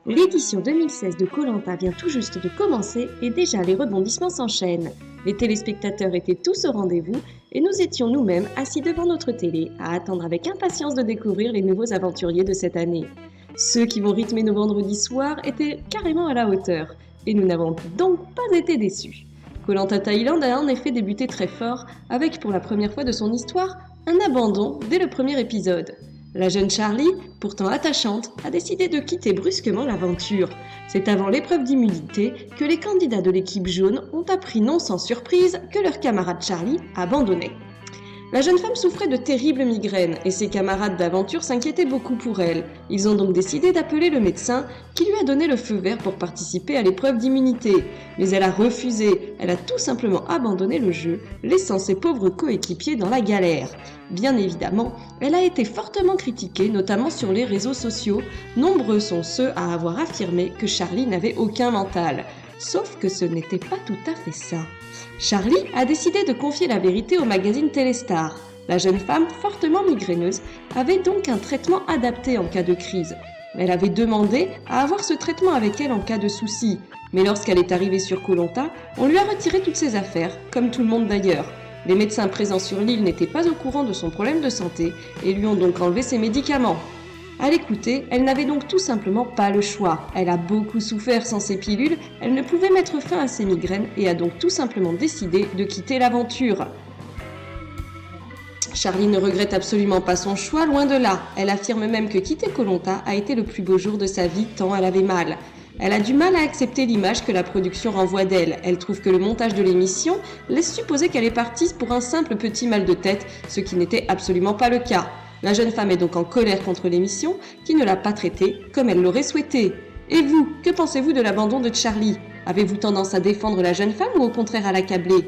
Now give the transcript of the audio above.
L'édition 2016 de koh vient tout juste de commencer et déjà les rebondissements s'enchaînent. Les téléspectateurs étaient tous au rendez-vous et nous étions nous-mêmes assis devant notre télé à attendre avec impatience de découvrir les nouveaux aventuriers de cette année. Ceux qui vont rythmer nos vendredis soirs étaient carrément à la hauteur et nous n'avons donc pas été déçus. Koh Lanta Thaïlande a en effet débuté très fort avec pour la première fois de son histoire un abandon dès le premier épisode. La jeune Charlie, pourtant attachante, a décidé de quitter brusquement l'aventure. C'est avant l'épreuve d'immunité que les candidats de l'équipe jaune ont appris non sans surprise que leur camarade Charlie abandonnait. La jeune femme souffrait de terribles migraines et ses camarades d'aventure s'inquiétaient beaucoup pour elle. Ils ont donc décidé d'appeler le médecin qui lui a donné le feu vert pour participer à l'épreuve d'immunité. Mais elle a refusé, elle a tout simplement abandonné le jeu, laissant ses pauvres coéquipiers dans la galère. Bien évidemment, elle a été fortement critiquée, notamment sur les réseaux sociaux. Nombreux sont ceux à avoir affirmé que Charlie n'avait aucun mental. Sauf que ce n'était pas tout à fait ça. Charlie a décidé de confier la vérité au magazine Téléstar. La jeune femme, fortement migraineuse, avait donc un traitement adapté en cas de crise. Elle avait demandé à avoir ce traitement avec elle en cas de souci. Mais lorsqu'elle est arrivée sur koh Lanta, on lui a retiré toutes ses affaires, comme tout le monde d'ailleurs. Les médecins présents sur l'île n'étaient pas au courant de son problème de santé et lui ont donc enlevé ses médicaments. À l'écouter, elle n'avait donc tout simplement pas le choix. Elle a beaucoup souffert sans ses pilules, elle ne pouvait mettre fin à ses migraines et a donc tout simplement décidé de quitter l'aventure. Charlie ne regrette absolument pas son choix, loin de là. Elle affirme même que quitter koh Lanta a été le plus beau jour de sa vie tant elle avait mal. Elle a du mal à accepter l'image que la production renvoie d'elle. Elle trouve que le montage de l'émission laisse supposer qu'elle est partie pour un simple petit mal de tête, ce qui n'était absolument pas le cas. La jeune femme est donc en colère contre l'émission, qui ne l'a pas traitée comme elle l'aurait souhaité. Et vous, que pensez-vous de l'abandon de Charlie ? Avez-vous tendance à défendre la jeune femme ou au contraire à l'accabler ?